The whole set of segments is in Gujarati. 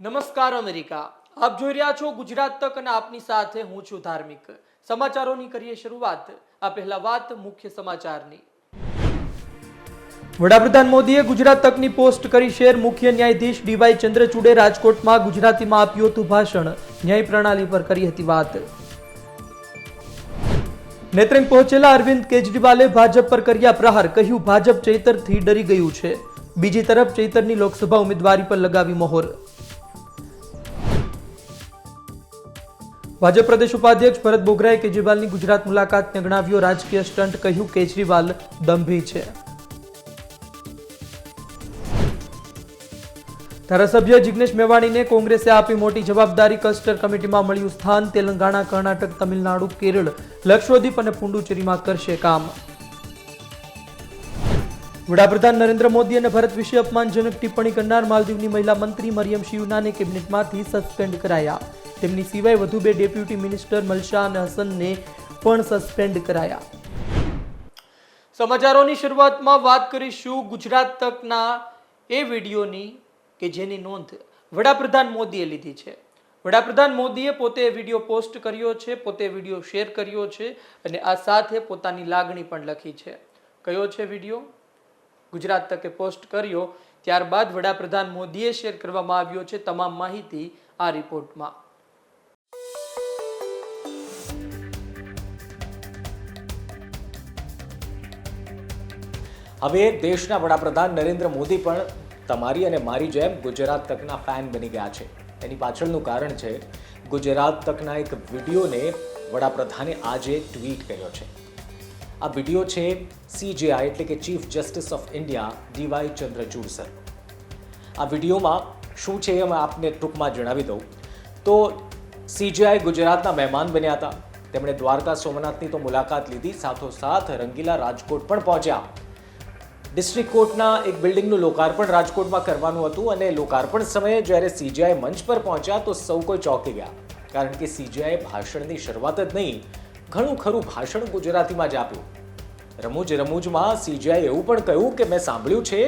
નમસ્કાર અમેરિકા. આપ જોઈ રહ્યા છો ગુજરાત તક અને આપની સાથે હું છું ધાર્મિક. સમાચારોની કરીએ શરૂઆત. આ પહેલા વાત મુખ્ય સમાચારની. વડાપ્રધાન મોદીએ ગુજરાત તકની પોસ્ટ કરી શેર. મુખ્ય ન્યાયાધીશ ડીવાય ચંદ્રચૂડે રાજકોટમાં ગુજરાતીમાં આપ્યું હતું ભાષણ. ન્યાય પ્રણાલી પર કરી હતી વાત. નેત્રંગ પહોંચેલા અરવિંદ કેજરીવાલે ભાજપ પર કર્યા પ્રહાર. કહ્યું ભાજપ ચૈતરથી ડરી ગયું છે. બીજી તરફ ચૈતરની લોકસભા ઉમેદવારી પર લગાવી મહોર. ભાજપ પ્રદેશ ઉપાધ્યક્ષ ભરત બોગરાએ કેજરીવાલની ગુજરાત મુલાકાતને ગણાવ્યો રાજકીય સ્ટન્ટ. કહ્યું કેજરીવાલ દંભી છે. ધારાસભ્ય જિગ્નેશ મેવાણીને કોંગ્રેસે આપી મોટી જવાબદારી. ક્લસ્ટર કમિટીમાં મળ્યું સ્થાન. તેલંગાણા, કર્ણાટક, તમિલનાડુ, કેરળ, લક્ષદ્વીપ અને પુડુચેરીમાં કરશે કામ. વડાપ્રધાન નરેન્દ્ર મોદી અને ભારત વિશે અપમાનજનક ટિપ્પણી કરનાર માલદીવની મહિલા મંત્રી મરિયમ શિવનાને કેબિનેટમાંથી સસ્પેન્ડ કરાયા. તેમની સિવાય વધુ બે ડેપ્યુટી મિનિસ્ટર મલશા અને હસનને પણ સસ્પેન્ડ કરાયા. સમાચારોની શરૂઆતમાં વાત કરીશું ગુજરાત તકના એ વિડીયોની કે જેની નોંધ વડાપ્રધાન મોદીએ લીધી છે. વડાપ્રધાન મોદીએ પોતે વિડીયો પોસ્ટ કર્યો છે, પોતે વિડીયો શેર કર્યો છે અને આ સાથે પોતાની લાગણી પણ લખી છે. કયો છે વિડીયો? ગુજરાત તકે પોસ્ટ કર્યો, ત્યારબાદ વડાપ્રધાન મોદીએ શેર કરવામાં આવ્યો છે. તમામ માહિતી આ રિપોર્ટમાં. હવે દેશના વડાપ્રધાન નરેન્દ્ર મોદી પણ તમારી અને મારી જેમ ગુજરાત તકના ફેન બની ગયા છે. એની પાછળનું કારણ છે ગુજરાત તકના એક વિડીયોને વડાપ્રધાને આજે ટ્વીટ કર્યો છે. આ વિડીયો છે CJI એટલે કે chief justice of India DY Chandrachud sir. આ વિડીયોમાં શું છે એ હું આપને ટૂંકમાં જણાવી દઉં તો CJI ગુજરાતના મહેમાન બન્યા હતા. તેમણે દ્વારકા સોમનાથની તો મુલાકાત લીધી, સાથોસાથ રંગીલા રાજકોટ પણ પહોંચ્યા. ડિસ્ટ્રિક્ટ કોર્ટના એક બિલ્ડિંગનું લોકાર્પણ રાજકોટમાં કરવાનું હતું અને લોકાર્પણ સમયે જ્યારે CJI મંચ પર પહોંચ્યા તો સૌ કોઈ ચોંકી ગયા, કારણ કે CJI ભાષણની શરૂઆત જ નહીં, ઘણું ખરું ભાષણ ગુજરાતીમાં જ આપ્યું. રમૂજમાં CJI એવું પણ કહ્યું કે મેં સાંભળ્યું છે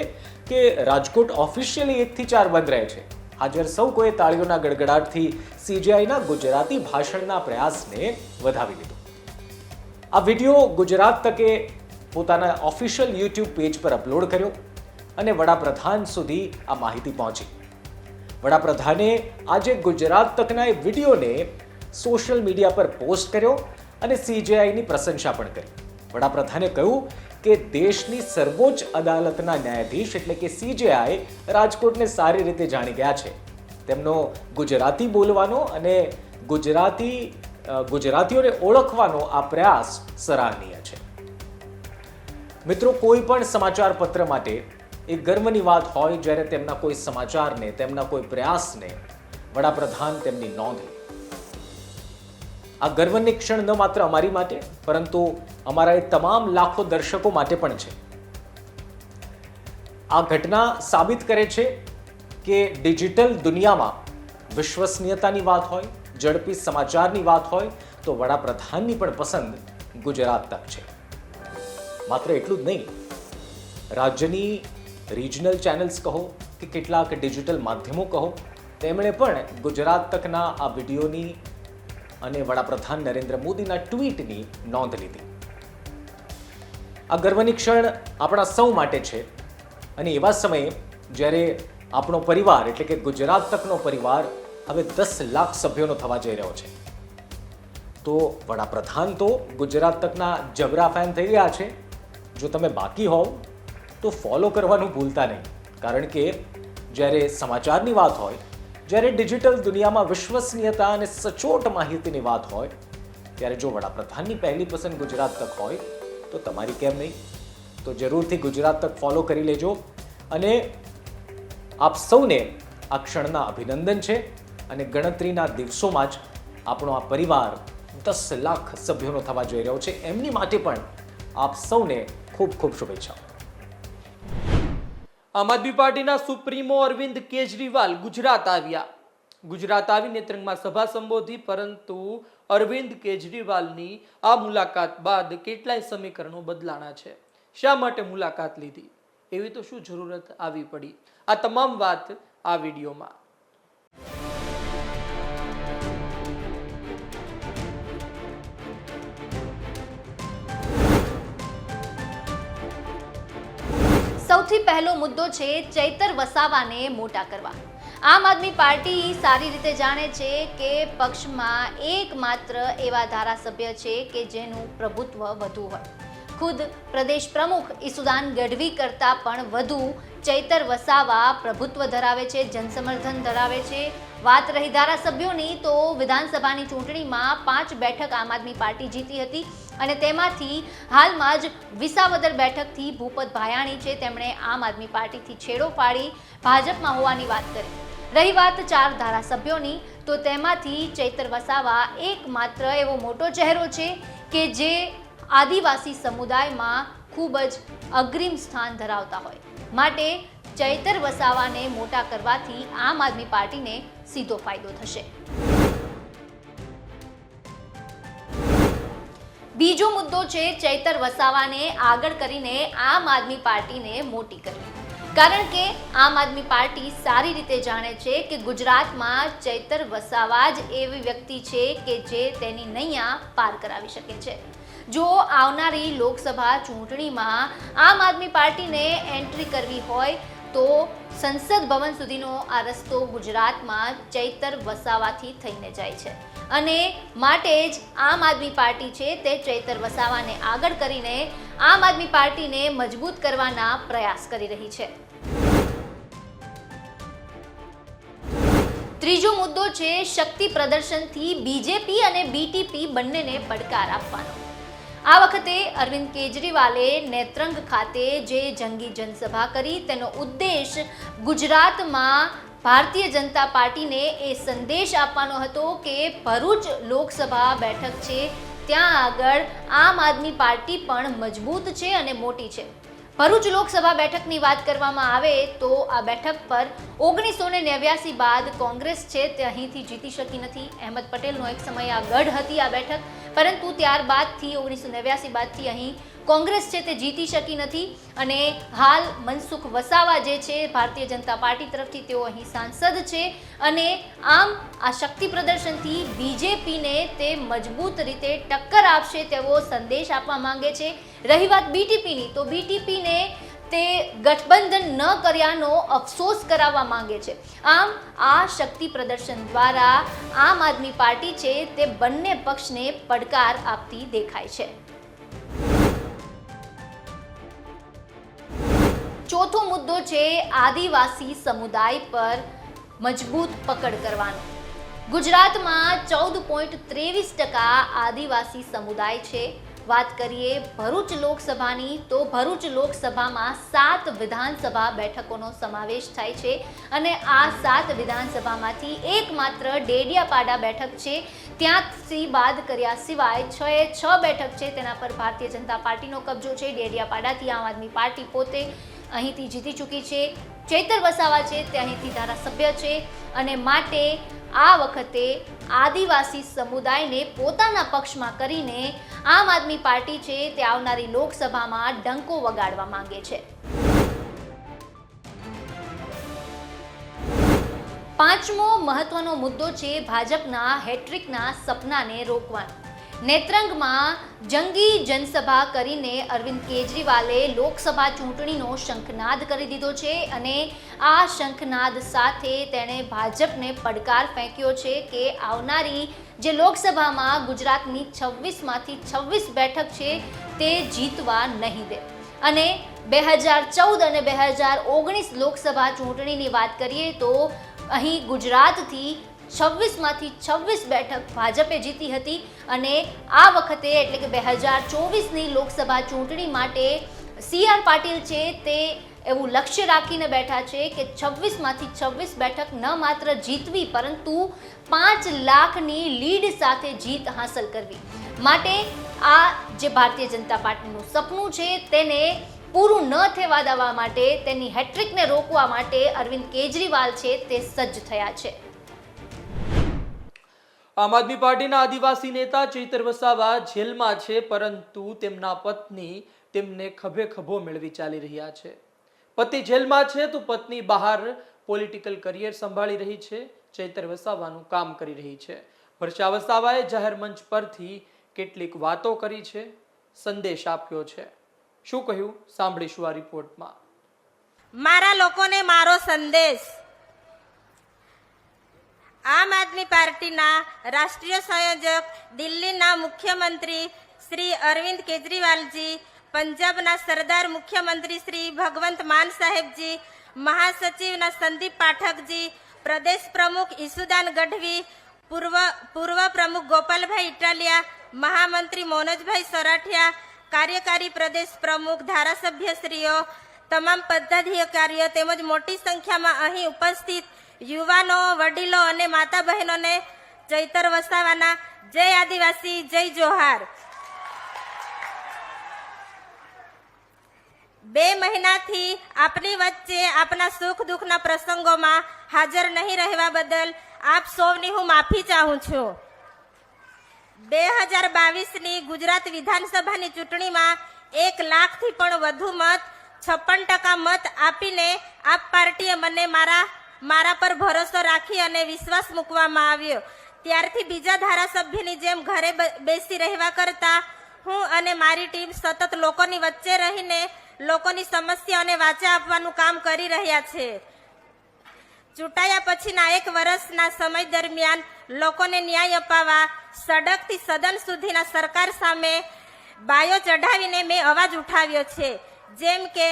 કે રાજકોટ ઓફિશિયલી 1 થી 4 બંધ રહે છે. હાજર સૌ કોઈ તાળીઓના ગડગડાટથી CJIના ગુજરાતી ભાષણના પ્રયાસને વધાવી લીધો. આ વિડીયો ગુજરાત તકે પોતાના ઓફિશિયલ YouTube પેજ પર અપલોડ કર્યો અને વડાપ્રધાન સુધી આ માહિતી પહોંચી. વડાપ્રધાને આજે ગુજરાત તકના એ વિડીયોને સોશિયલ મીડિયા પર પોસ્ટ કર્યો અને CJIની પ્રશંસા પણ કરી. વડાપ્રધાને કહ્યું કે દેશની સર્વોચ્ચ અદાલતના ન્યાયાધીશ એટલે કે CJI રાજકોટને સારી રીતે જાણી ગયા છે. તેમનો ગુજરાતી બોલવાનો અને ગુજરાતીઓને ઓળખવાનો આ પ્રયાસ સરાહનીય છે. મિત્રો, કોઈ પણ સમાચાર પત્ર માટે એ ગર્વની વાત હોય જ્યારે તેમના કોઈ સમાચારને, તેમના કોઈ પ્રયાસને વડાપ્રધાન તેમની નોંધ લે. આ ગર્વની ક્ષણ ન માત્ર અમારી માટે પરંતુ અમારા એ તમામ લાખો દર્શકો માટે પણ છે. આ ઘટના સાબિત કરે છે કે ડિજિટલ દુનિયામાં વિશ્વસનીયતાની વાત હોય, ઝડપી સમાચારની વાત હોય તો વડાપ્રધાનની પણ પસંદ ગુજરાત તક છે. માત્ર એટલું જ નહીં, રાજ્યની રિજનલ ચેનલ્સ કહો કે કેટલાક ડિજિટલ માધ્યમો કહો, તેમણે પણ ગુજરાત તકના આ વિડીયોની અને વડાપ્રધાન નરેન્દ્ર મોદીના ટ્વીટની નોંધ લીધી. આ ગર્વની ક્ષણ આપણા સૌ માટે છે અને એવા સમયે જ્યારે આપણો પરિવાર એટલે કે ગુજરાત તકનો પરિવાર હવે 10 લાખ સભ્યોનો થવા જઈ રહ્યો છે તો વડાપ્રધાન તો ગુજરાત તકના જબરા ફેન થઈ ગયા છે. જો તમે બાકી હોવ તો ફોલો કરવાનું ભૂલતા નહીં, કારણ કે જ્યારે સમાચારની વાત હોય, જ્યારે ડિજિટલ દુનિયામાં વિશ્વસનીયતા અને સચોટ માહિતીની વાત હોય, ત્યારે જો વડાપ્રધાનની પહેલી પસંદ ગુજરાત તક હોય તો તમારી કેમ નહીં? તો જરૂરથી ગુજરાત તક ફોલો કરી લેજો. અને આપ સૌને આ ક્ષણના અભિનંદન છે અને ગણતરીના દિવસોમાં જ આપણો આ પરિવાર 10 લાખ સભ્યોનો થવા જઈ રહ્યો છે. એમની માટે પણ આપ સૌને ખૂબ ખૂબ શુભેચ્છાઓ. આમ આદમી પાર્ટીના સુપ્રીમો અરવિંદ કેજરીવાલ ગુજરાત આવ્યા. ગુજરાત આવી નેત્રંગમાં સભા સંબોધી, પરંતુ અરવિંદ કેજરીવાલની આ મુલાકાત બાદ કેટલાય સમીકરણો બદલાણા છે. શા માટે મુલાકાત લીધી? એવી તો શું જરૂરત આવી પડી? આ તમામ વાત આ વિડીયોમાં. સૌથી પહેલો મુદ્દો છે ચૈતર વસાવાને મોટા કરવા. આમ આદમી પાર્ટી સારી રીતે જાણે છે કે પક્ષમાં એકમાત્ર એવા ધારાસભ્ય છે કે જેનું પ્રભુત્વ વધુ હોય. ખુદ પ્રદેશ પ્રમુખ ઈસુદાન ગઢવી કરતાં પણ વધુ ચૈતર વસાવા પ્રભુત્વ ધરાવે છે, જનસમર્થન ધરાવે છે. વાત રહી ધારાસભ્યોની, તો વિધાનસભાની ચૂંટણીમાં 5 બેઠક આમ આદમી પાર્ટી જીતી હતી અને તેમાંથી હાલમાં જ વિસાવદર બેઠકથી ભૂપત ભાયાણી છે, તેમણે આમ આદમી પાર્ટીથી છેડો પાડી ભાજપમાં હોવાની વાત કરી. રહી વાત 4 ધારાસભ્યોની, તો તેમાંથી ચૈતર વસાવા એકમાત્ર એવો મોટો ચહેરો છે કે જે આદિવાસી સમુદાયમાં ખૂબ જ અગ્રીમ સ્થાન ધરાવતા હોય. માટે ચૈતર વસાવાને મોટા કરવાથી આમ આદમી પાર્ટીને સીધો ફાયદો થશે. બીજો મુદ્દો છે ચૈતર વસાવાને આગળ કરીને આમ આદમી પાર્ટીને મોટી કરવી. કારણ કે આમ આદમી પાર્ટી સારી રીતે જાણે છે કે ગુજરાતમાં ચૈતર વસાવા જ એવી વ્યક્તિ છે કે જે તેની નૈયા પાર કરાવી શકે છે. જો આવનારી લોકસભા ચૂંટણીમાં આમ આદમી પાર્ટીને એન્ટ્રી કરવી હોય તો સંસદ ભવન સુધીનો આ રસ્તો ગુજરાતમાં ચૈતર વસાવાથી થઈને જાય છે અને માટે જ આમ આદમી પાર્ટી છે તે ચૈતર વસાવાને આગળ કરીને આમ આદમી પાર્ટીને મજબૂત કરવાના પ્રયાસ કરી રહી છે. ત્રીજો મુદ્દો છે શક્તિ પ્રદર્શનથી બીજેપી અને બીટીપી બંનેને પડકાર આપવાનો. આ વખતે અરવિંદ કેજરીવાલે નેત્રંગ ખાતે જે જંગી જનસભા કરી તેનો ઉદ્દેશ ગુજરાતમાં ભારતીય જનતા પાર્ટીને એ સંદેશ આપવાનો હતો કે ભરૂચ લોકસભા બેઠક છે ત્યાં આગળ આમ આદમી પાર્ટી પણ મજબૂત છે અને મોટી છે. ભરૂચ લોકસભા બેઠકની વાત કરવામાં આવે તો આ બેઠક પર 1989 બાદ કોંગ્રેસ છે તે અહીંથી જીતી શકી નથી. અહેમદ પટેલનો એક સમય આ ગઢ હતી આ બેઠક, પરંતુ ત્યારબાદથી 1989 બાદથી અહીં કોંગ્રેસ છે તે જીતી શકી નથી અને હાલ મનસુખ વસાવા જે છે ભારતીય જનતા પાર્ટી તરફથી તેઓ અહીં સાંસદ છે અને આમ આ શક્તિ પ્રદર્શનથી બીજેપીને તે મજબૂત રીતે ટક્કર આપશે તેવો સંદેશ આપવા માંગે છે. રહી વાત બીટીપીની, તો બીટીપીને તે ગઠબંધન ન કર્યાનો અફસોસ કરાવવા માંગે છે. આમ આ શક્તિ પ્રદર્શન દ્વારા આમ આદમી પાર્ટી છે તે બંને પક્ષને પડકાર આપતી દેખાય છે. ચોથો મુદ્દો છે આદિવાસી સમુદાય પર મજબૂત પકડ કરવાનો. ગુજરાતમાં 14.23% આદિવાસી સમુદાય છે. વાત કરીએ ભરૂચ લોકસભાની, તો ભરૂચ લોકસભામાં 7 વિધાનસભા બેઠકોનો સમાવેશ થાય છે અને આ 7 વિધાનસભામાંથી એકમાત્ર ડેડિયાપાડા બેઠક છે ત્યાંથી બાદ કર્યા સિવાય 6 બેઠક છે તેના પર ભારતીય જનતા પાર્ટીનો કબજો છે. ડેડિયાપાડાથી આમ આદમી પાર્ટી પોતે અહીંથી જીતી ચૂકી છે. ચૈતર વસાવા છે તે અહીંથી ધારાસભ્ય છે અને માટે આ વખતે આદિવાસી સમુદાયને પોતાના પક્ષમાં કરીને આમ આદમી પાર્ટી છે તે આવનારી લોકસભામાં ડંકો વગાડવા માંગે છે. પાંચમો મહત્વનો મુદ્દો છે ભાજપના હેટ્રિકના સપનાને રોકવાનો. નેત્રંગમાં જંગી જનસભા કરીને અરવિંદ કેજરીવાલે લોકસભા ચૂંટણીનો શંખનાદ કરી દીધો છે અને આ શંખનાદ સાથે તેણે ભાજપને પડકાર ફેંક્યો છે કે આવનારી જે લોકસભામાં ગુજરાતની 26માંથી 26 બેઠક છે તે જીતવા નહીં દે. અને 2014 અને 2019 લોકસભા ચૂંટણીની વાત કરીએ તો અહીં ગુજરાતથી 26માંથી 26 બેઠક ભાજપે જીતી હતી અને આ વખતે એટલે કે 2024ની લોકસભા ચૂંટણી માટે CR પાટીલ છે તે એવું લક્ષ્ય રાખીને બેઠા છે કે 26માંથી 26 બેઠક ન માત્ર જીતવી પરંતુ 5 લાખની લીડ સાથે જીત હાંસલ કરવી. માટે આ જે ભારતીય જનતા પાર્ટીનું સપનું છે તેને પૂરું ન થવા દેવા માટે, તેની હેટ્રિકને રોકવા માટે અરવિંદ કેજરીવાલ છે તે સજ્જ થયા છે. આમ આદમી પાર્ટીના આદિવાસી નેતા ચૈતર વસાવા જેલમાં છે, પરંતુ તેમના પત્ની તેમને ખભે ખભો મેળવી ચાલી રહ્યા છે. પતિ જેલમાં છે તો પત્ની બહાર પોલિટિકલ કરિયર સંભાળી રહી છે. ચૈતર વસાવાનું કામ કરી રહી છે. વર્ષા વસાવાએ જાહેર મંચ પરથી કેટલીક વાતો કરી છે, સંદેશ આપ્યો છે. શું કહ્યું સાંભળીશું આ રિપોર્ટમાં. મારા લોકોને મારો સંદેશ. આમ આદમી પાર્ટીના રાષ્ટ્રીય સંયોજક, દિલ્હીના મુખ્યમંત્રી શ્રી અરવિંદ કેજરીવાલજી, પંજાબના સરદાર મુખ્યમંત્રી શ્રી ભગવંત માન સાહેબજી, મહાસચિવના સંદીપ પાઠકજી, પ્રદેશ પ્રમુખ ઈસુદાન ગઢવી, પૂર્વ પ્રમુખ ગોપાલભાઈ ઇટાલિયા, મહામંત્રી મોનોજભાઈ સોરાઠિયા, કાર્યકારી પ્રદેશ પ્રમુખ, ધારાસભ્યશ્રીઓ, તમામ પદાધિકારીઓ તેમજ મોટી સંખ્યામાં અહીં ઉપસ્થિત યુવાનો, વડીલો અને માતા બહેનોને ચૈતર વસાવાના જય આદિવાસી, જય જોહાર. 2 મહિનાથી આપની વચ્ચે આપના સુખ દુઃખના પ્રસંગોમાં હાજર નહીં રહેવા બદલ આપ સૌની હું માફી ચાહું છું. 2022ની ગુજરાત વિધાનસભાની ચૂંટણીમાં 1 લાખથી પણ વધુ મત, 56% મત આપીને આપ પાર્ટીએ મને મારા પર ભરોસો રાખી અને વિશ્વાસ મૂકવામાં આવ્યો. ત્યારથી બીજા ધારાસભ્યની જેમ ઘરે બેસી રહેવા કરતા હું અને મારી ટીમ સતત લોકોની વચ્ચે રહીને લોકોની સમસ્યાઓને વાચા આપવાનું કામ કરી રહ્યા છે. ચૂંટાયા પછીના 1 વર્ષના સમય દરમિયાન લોકોને ન્યાય અપાવવા સડકથી સદન સુધીના સરકાર સામે બાયો ચઢાવીને મેં અવાજ ઉઠાવ્યો છે. જેમ કે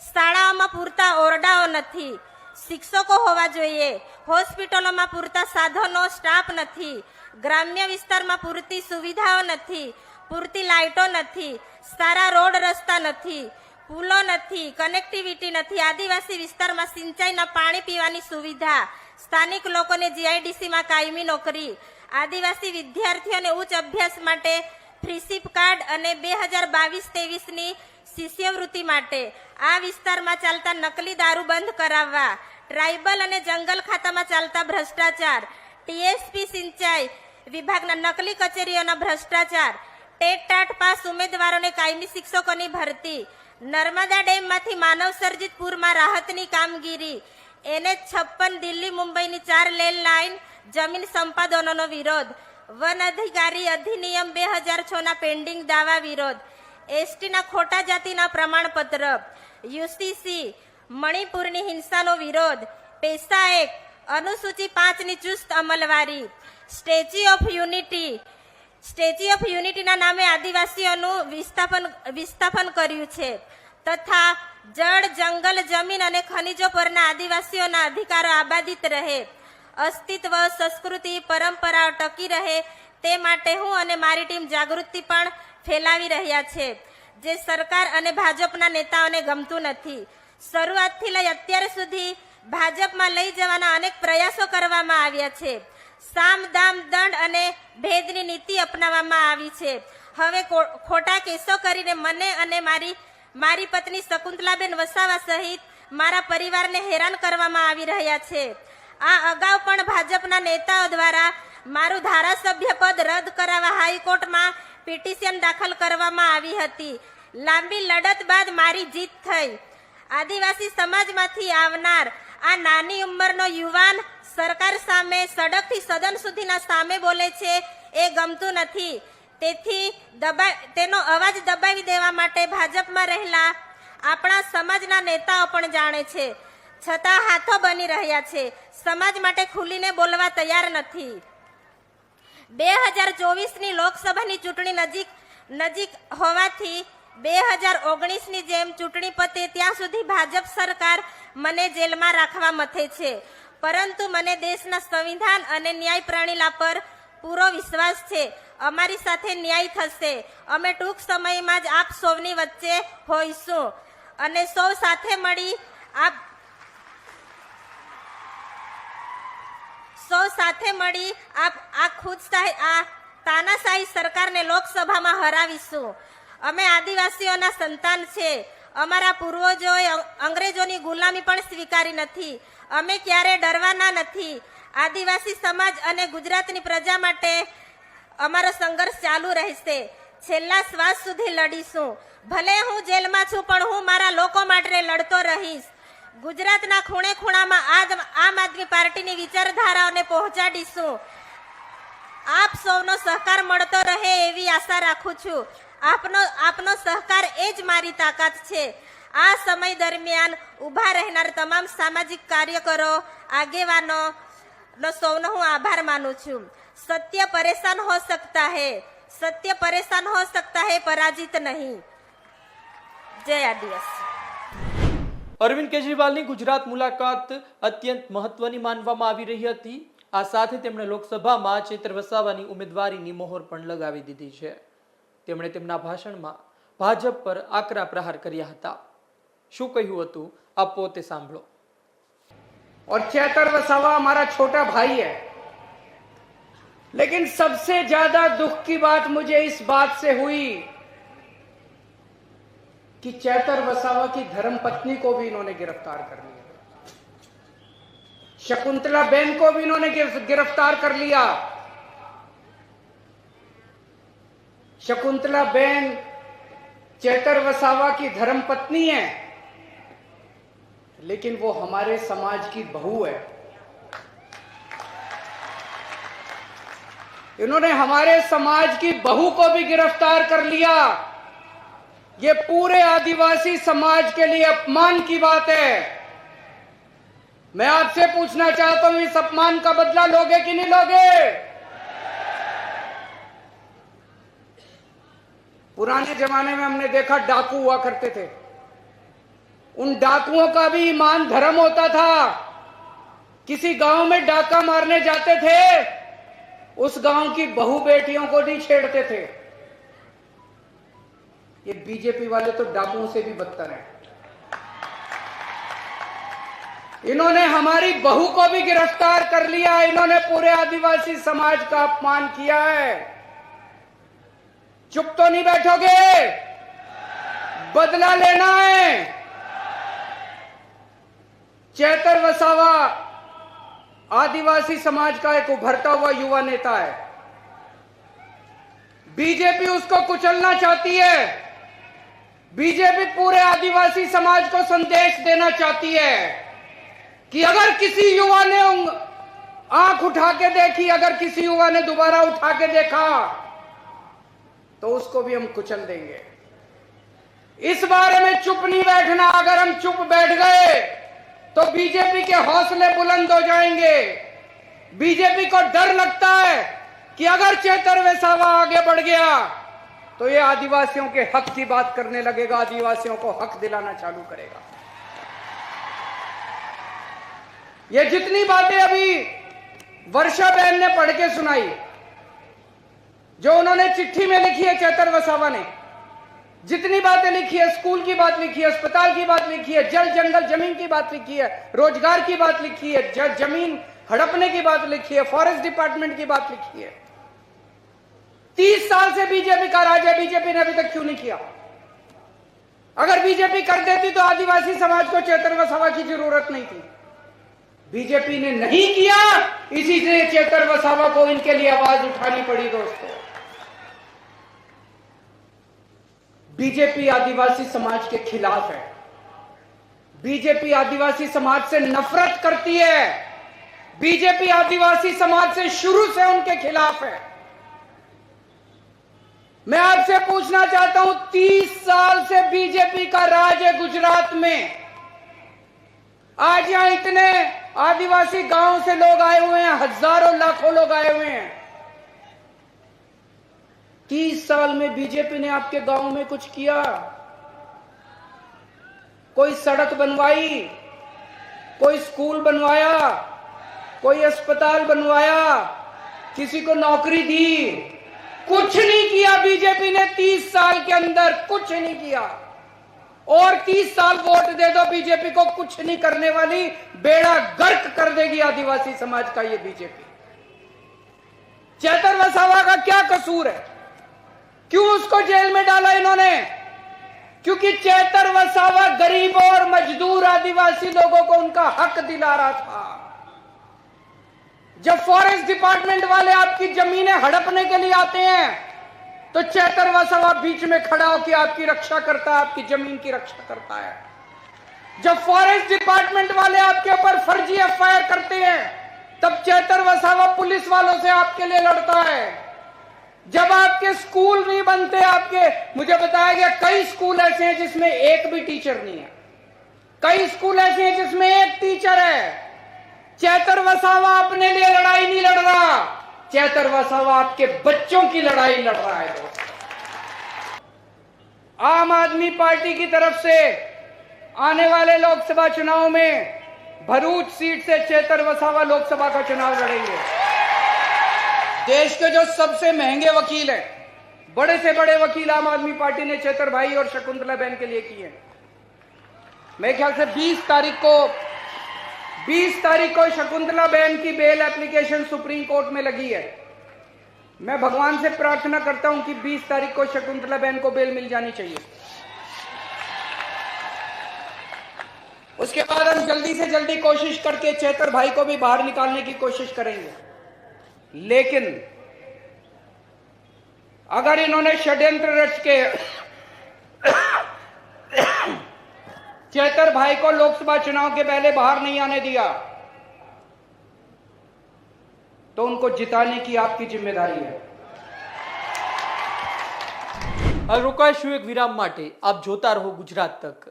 શાળાઓમાં પૂરતા ઓરડાઓ નથી, શિક્ષકો હોવા જોઈએ, હોસ્પિટલોમાં પૂરતા સાધનો, સ્ટાફ નથી, ગ્રામ્ય વિસ્તારમાં પૂરતી સુવિધાઓ નથી, પૂરતી લાઇટો નથી, સારા રોડ રસ્તા નથી, પુલો નથી, કનેક્ટિવિટી નથી, આદિવાસી વિસ્તારમાં સિંચાઈના પાણી પીવાની સુવિધા, સ્થાનિક લોકોને જીઆઈડીસીમાં કાયમી નોકરી, આદિવાસી વિદ્યાર્થીઓને ઉચ્ચ અભ્યાસ માટે ફ્રીશીપ કાર્ડ અને 2022-23ની શિષ્યવૃત્તિ માટે આ વિસ્તારમાં ચાલતા નકલી દારૂ બંધ કરાવવા, ટ્રાઇબલ અને જંગલ ખાતામાં ચાલતા ભ્રષ્ટાચાર, ટીએસપી સિંચાઈ વિભાગના નકલી કચેરીઓના ભ્રષ્ટાચાર, ટેટ પાસ ઉમેદવારોને કાયમી શિક્ષકોની ભરતી, નર્મદા ડેમમાંથી માનવ સર્જિત પૂરમાં રાહતની કામગીરી, NH56 દિલ્હી મુંબઈની 4 લેન લાઇન જમીન સંપાદનોનો વિરોધ, વન અધિકારી અધિનિયમ 2006ના પેન્ડિંગ દાવા વિરોધ, એસટીના ખોટા જાતિના પ્રમાણપત્ર, યુસીસી, મણિપુરની હિંસાનો વિરોધ, પેસા એક્ટ, અનુસૂચિ 5ની ચુસ્ત અમલવારી, સ્ટેચ્યુ ઓફ યુનિટીના નામે આદિવાસીઓનું વિસ્થાપન કર્યું છે તથા જળ, જંગલ, જમીન અને ખનિજો પરના આદિવાસીઓના અધિકારો આબાદિત રહે, અસ્તિત્વ, સંસ્કૃતિ, પરંપરાઓ ટકી રહે તે માટે હું અને મારી ટીમ જાગૃતિ પણ ફેલાવી રહ્યા છે, જે સરકાર અને ભાજપના નેતાઓને ગમતું નથી. શરૂઆતથી લઈ અત્યાર સુધી ભાજપમાં લઈ જવાના અનેક પ્રયાસો કરવામાં આવ્યા છે. સામ, દામ, દંડ અને ભેદની નીતિ અપનાવવામાં આવી છે. હવે ખોટા કેસો કરીને મને અને મારી પત્ની શકુંતલાબેન વસાવા સહિત મારા પરિવારને હેરાન કરવામાં આવી રહ્યા છે. આ અગાઉ પણ ભાજપના નેતાઓ દ્વારા મારું ધારાસભ્ય પદ રદ કરાવવા હાઈકોર્ટમાં પિટિશન દાખલ કરવામાં આવી હતી. લાંબી લડત બાદ મારી જીત થઈ. આદિવાસી સમાજમાંથી આવનાર આ નાની ઉંમરનો યુવાન સરકાર સામે સડકથી સદન સુધીના સામે બોલે છે એ ગમતું નથી. તેથી તેનો અવાજ દબાવી દેવા માટે ભાજપમાં રહેલા આપણા સમાજના નેતાઓ પણ જાણે છે, છતાં હાથો બની રહ્યા છે. સમાજ માટે ખુલીને બોલવા તૈયાર નથી. 2024ની લોકસભાની ચૂંટણી નજીક હોવાથી 2019ની જેમ ચૂંટણી પતે ત્યાં સુધી ભાજપ સરકાર મને જેલમાં રાખવા મથે છે. પરંતુ મને દેશના સંવિધાન અને ન્યાય પ્રણાલી પર પૂરો વિશ્વાસ છે. અમારી સાથે ન્યાય થશે. અમે ટૂંક સમયમાં જ આપ સૌની વચ્ચે હોઈશું અને સૌ સાથે મળી આ તાનાશાહી સરકારને લોકસભામાં હરાવીશું. અમે આદિવાસીઓના સંતાન છે. અમારા પૂર્વજોએ અંગ્રેજોની ગુલામી પણ સ્વીકારી નથી. અમે ક્યારે ડરવાના નથી. આદિવાસી સમાજ અને ગુજરાતની પ્રજા માટે અમારો સંઘર્ષ ચાલુ રહેશે. છેલ્લા શ્વાસ સુધી લડીશું. ભલે હું જેલમાં છું પણ હું મારા લોકો માટે લડતો રહીશ. ગુજરાતના ખૂણે ખૂણામાં આમ આદમી પાર્ટીની વિચારધારાઓને પહોંચાડીશું. આપ સૌનો સહકાર મળતો રહે એવી આશા રાખું છું. આપનો સહકાર એ જ મારી તાકાત છે. આ સમય દરમિયાન ઊભા રહેનાર તમામ સામાજિક કાર્યકરો, આગેવાનો સૌનો હું આભાર માનું છું. સત્ય પરેશાન હો सकता है, સત્ય પરેશાન હો सकता है, પરાજિત નહીં. જય આદિવાસી. અરવિંદ કેજરીવાલની ગુજરાત મુલાકાત અત્યંત મહત્વની માનવામાં આવી રહી હતી. આ સાથે તેમણે લોકસભામાં ચેતર વસાવાની ઉમેદવારીની મહોર પણ લગાવી દીધી છે. તેમણે તેમના ભાષણમાં ભાજપ પર આકરા પ્રહાર કર્યા હતા. શું કહ્યું હતું આપ પોતે સાંભળો. और चेतर वसावा हमारा छोटा भाई है, लेकिन सबसे ज्यादा दुख की बात मुझे इस बात से हुई कि चेतर वसावा की धर्मपत्नी को भी इन्होंने गिरफ्तार कर लिया. शकुंतला बेन को भी इन्होंने गिरफ्तार कर लिया. शकुंतला बेन चेतर वसावा की धर्मपत्नी है, लेकिन वो हमारे समाज की बहू है. इन्होंने हमारे समाज की बहू को भी गिरफ्तार कर लिया. ये पूरे आदिवासी समाज के लिए अपमान की बात है. मैं आपसे पूछना चाहता हूं, इस अपमान का बदला लोगे कि नहीं लोगे? पुराने जमाने में हमने देखा डाकू हुआ करते थे. उन डाकुओं का भी ईमान धर्म होता था. किसी गांव में डाका मारने जाते थे, उस गांव की बहू बेटियों को नहीं छेड़ते थे. ये बीजेपी वाले तो डाकुओं से भी बदतर हैं. इन्होंने हमारी बहू को भी गिरफ्तार कर लिया. इन्होंने पूरे आदिवासी समाज का अपमान किया है. चुप तो नहीं बैठोगे, बदला लेना है. चेतर वसावा आदिवासी समाज का एक उभरता हुआ युवा नेता है. बीजेपी उसको कुचलना चाहती है. बीजेपी पूरे आदिवासी समाज को संदेश देना चाहती है कि अगर किसी युवा ने आंख उठा के देखी, अगर किसी युवा ने दोबारा उठा के देखा, तो उसको भी हम कुचल देंगे. इस बारे में चुप नहीं बैठना. अगर हम चुप बैठ गए तो बीजेपी के हौसले बुलंद हो जाएंगे. बीजेपी को डर लगता है कि अगर चेतर वसावा आगे बढ़ गया तो ये आदिवासियों के हक की बात करने लगेगा, आदिवासियों को हक दिलाना चालू करेगा. ये जितनी बातें अभी वर्षा बहन ने पढ़ के सुनाई, जो उन्होंने चिट्ठी में लिखी है चेतर वसावा ने, जितनी बातें लिखी है, स्कूल की बात लिखी है, अस्पताल की बात लिखी है, जल जंगल जमीन की बात लिखी है, रोजगार की बात लिखी है, जमीन हड़पने की बात लिखी है, फॉरेस्ट डिपार्टमेंट की बात लिखी है. 30 साल से बीजेपी का राज है. बीजेपी ने अभी तक क्यों नहीं किया? अगर बीजेपी कर देती तो आदिवासी समाज को चेतर वसावा की जरूरत नहीं थी. बीजेपी ने नहीं किया, इसी से चेतर वसावा को इनके लिए आवाज उठानी पड़ी. दोस्तों, बीजेपी आदिवासी समाज के खिलाफ है. बीजेपी आदिवासी समाज से नफरत करती है. बीजेपी आदिवासी समाज से शुरू से उनके खिलाफ है. मैं आपसे पूछना चाहता हूं, 30 साल से बीजेपी का राज है गुजरात में. आज यहां इतने आदिवासी गांव से लोग आए हुए हैं, हजारों लाखों लोग आए हुए हैं. 30 साल में बीजेपी ने आपके गांव में कुछ किया? कोई सड़क बनवाई, कोई स्कूल बनवाया, कोई अस्पताल बनवाया, किसी को नौकरी दी? कुछ नहीं किया. बीजेपी ने 30 साल के अंदर कुछ नहीं किया. और 30 साल वोट दे दो बीजेपी को, कुछ नहीं करने वाली, बेड़ा गर्क कर देगी आदिवासी समाज का ये बीजेपी. चेतर वसावा का क्या कसूर है? क्यों उसको जेल में डाला इन्होंने? क्योंकि चेतर वसावा गरीबों और मजदूर आदिवासी लोगों को उनका हक दिला रहा था. जब फॉरेस्ट डिपार्टमेंट वाले आपकी जमीनें हड़पने के लिए आते हैं तो चेतर वसावा बीच में खड़ा होकर आपकी रक्षा करता है, आपकी जमीन की रक्षा करता है. जब फॉरेस्ट डिपार्टमेंट वाले आपके ऊपर फर्जी एफआईआर करते हैं तब चेतर वसावा पुलिस वालों से आपके लिए लड़ता है। जब आपके स्कूल नहीं बनते, आपके मुझे बताया गया कई स्कूल ऐसे हैं जिसमें एक भी टीचर नहीं है, कई स्कूल ऐसे हैं जिसमें एक टीचर है। चेतर वसावा अपने लिए लड़ाई नहीं लड़ रहा, चेतर वसावा आपके बच्चों की लड़ाई लड़ रहा है। दोस्तों, आम आदमी पार्टी की तरफ से आने वाले लोकसभा चुनाव में भरूच सीट से चेतर वसावा लोकसभा का चुनाव लड़ेंगे। देश के जो सबसे महंगे वकील हैं, बड़े से बड़े वकील आम आदमी पार्टी ने चेतर भाई और शकुंतला बहन के लिए किए। मेरे ख्याल से 20 तारीख को शकुंतला बहन की बेल एप्लीकेशन सुप्रीम कोर्ट में लगी है। मैं भगवान से प्रार्थना करता हूं कि 20 तारीख को शकुंतला बहन को बेल मिल जानी चाहिए। उसके बाद हम जल्दी से जल्दी कोशिश करके चेतर भाई को भी बाहर निकालने की कोशिश करेंगे। लेकिन अगर इन्होंने षड्यंत्र रच के चेतर भाई को लोकसभा चुनाव के पहले बाहर नहीं आने दिया तो उनको जिताने की आपकी जिम्मेदारी है। હાલ રોકાઈશું એક વિરામ માટે। આપ જોતા રહો ગુજરાત તક।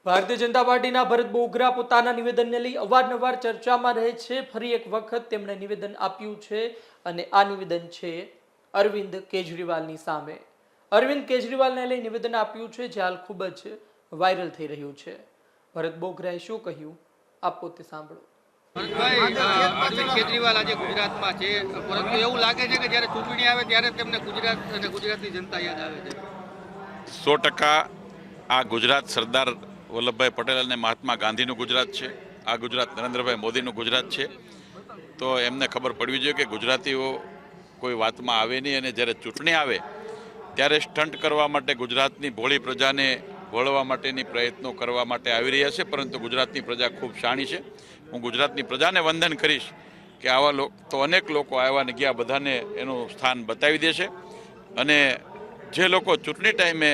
ભારતીય જનતા પાર્ટીના ભરત બોગરા પોતાના નિવેદનને લઈ અવારનવાર ચર્ચામાં રહે છે। ફરી એક વખત તેમણે નિવેદન આપ્યું છે અને આ નિવેદન છે અરવિંદ કેજરીવાલની સામે। અરવિંદ કેજરીવાલને લઈ નિવેદન આપ્યું છે જે હાલ ખૂબ જ વાયરલ થઈ રહ્યું છે। ભરત બોગરાએ શું કહ્યું આપ પોતે સાંભળો। અરવિંદ કેજરીવાલ આજે ગુજરાતમાં છે, પરંતુ એવું લાગે છે કે જ્યારે ચૂંટણી આવે ત્યારે તેમને ગુજરાત અને ગુજરાતની જનતા યાદ આવે છે। 100% આ ગુજરાત સરદાર વલ્લભભાઈ પટેલ અને મહાત્મા ગાંધીનું ગુજરાત છે। આ ગુજરાત નરેન્દ્રભાઈ મોદીનું ગુજરાત છે। તો એમને ખબર પડવી જોઈએ કે ગુજરાતીઓ કોઈ વાતમાં આવે નહીં અને જ્યારે ચૂંટણી આવે ત્યારે સ્ટન્ટ કરવા માટે ગુજરાતની ભોળી પ્રજાને વળવા માટેની પ્રયત્નો કરવા માટે આવી રહ્યા છે। પરંતુ ગુજરાતની પ્રજા ખૂબ શાણી છે। હું ગુજરાતની પ્રજાને વંદન કરીશ કે આવા તો અનેક લોકો આવ્યા ને ગયા, બધાને એનું સ્થાન બતાવી દેશે। અને જે લોકો ચૂંટણી ટાઈમે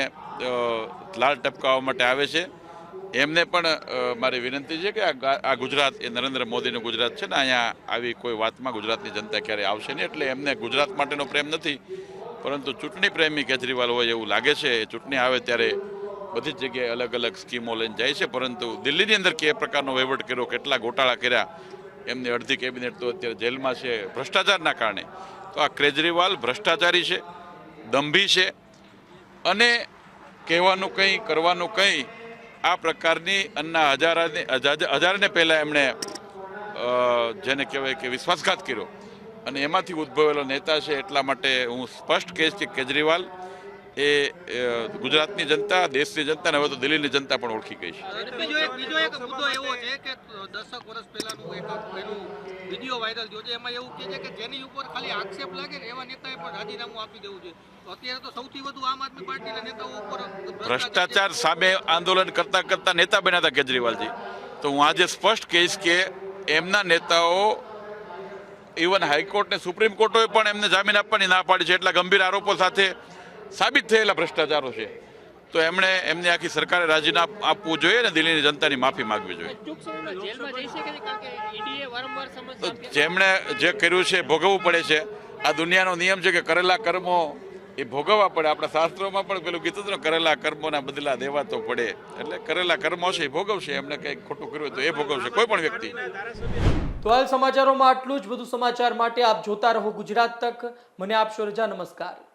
લાલ ટપકાવવા માટે આવે છે એમને પણ મારી વિનંતી છે કે આ ગુજરાત એ નરેન્દ્ર મોદીનું ગુજરાત છે ને, અહીંયા આવી કોઈ વાતમાં ગુજરાતની જનતા ક્યારેય આવશે નહીં। એટલે એમને ગુજરાત માટેનો પ્રેમ નથી, પરંતુ ચૂંટણી પ્રેમી કેજરીવાલ હોય એવું લાગે છે। એ ચૂંટણી આવે ત્યારે બધી જ જગ્યાએ અલગ અલગ સ્કીમો લઈને જાય છે, પરંતુ દિલ્હીની અંદર કે પ્રકારનો વહીવટ કર્યો, કેટલા ગોટાળા કર્યા, એમની અડધી કેબિનેટ તો અત્યારે જેલમાં છે ભ્રષ્ટાચારના કારણે। તો આ કેજરીવાલ ભ્રષ્ટાચારી છે, દંભી છે અને કહેવાનું કંઈ કરવાનું કંઈ, આ પ્રકારની અન્ના હજારને પહેલાં એમણે જેને કહેવાય કે વિશ્વાસઘાત કર્યો અને એમાંથી ઉદ્ભવેલો નેતા છે। એટલા માટે હું સ્પષ્ટ કહીશ કે કેજરીવાલ એ ગુજરાતની જનતા, દેશની જનતા અને હવે તો દિલ્હીની જનતા પણ ઓળખી ગઈ છે। બીજો એક મુદ્દો એવો છે કે 10 વર્ષ પહેલાનું એનું વિડીયો વાયરલ થયો છે, એમાં એવું કહે છે કે જેની ઉપર ખાલી આક્ષેપ લાગે ને એવા નેતાએ પણ રાજીનામું આપી દેવું જોઈએ। તો અત્યારે તો સૌથી વધુ આમ આદમી પાર્ટીના નેતાઓ ઉપર ભ્રષ્ટાચાર સામે આંદોલન કરતા કરતા નેતા બન્યા હતા કેજરીવાલજી। તો હું આજે સ્પષ્ટ કહીશ કે એમના નેતાઓ, ઇવન હાઈકોર્ટ ને સુપ્રીમ કોર્ટોએ પણ એમને જામીન આપવાની ના પાડી છે। એટલા ગંભીર આરોપો સાથે સાબિત થયેલા ભ્રષ્ટાચારો છે। તો એમણે એમની આખી સરકારે રાજીનામું આપવું જોઈએ અને દિલ્હીની જનતાની માફી માંગવી જોઈએ। તો જેમણે જે કર્યું છે ભોગવવું પડે છે। આ દુનિયાનો નિયમ છે કે કરેલા કર્મો એ ભોગવવા પડે. આપણા શાસ્ત્રોમાં પણ પેલું કીધું હતું ને, કરેલા કર્મોના બદલા દેવા તો પડે. એટલે કરેલા કર્મો છે એ ભોગવશે, એમને કંઈક ખોટું કર્યું હોય તો એ ભોગવશે કોઈ પણ વ્યક્તિ. તો હાલ સમાચારોમાં આટલું જ. વધુ સમાચાર માટે આપ જોતા રહો ગુજરાત તક. મને આપશો રજા. નમસ્કાર.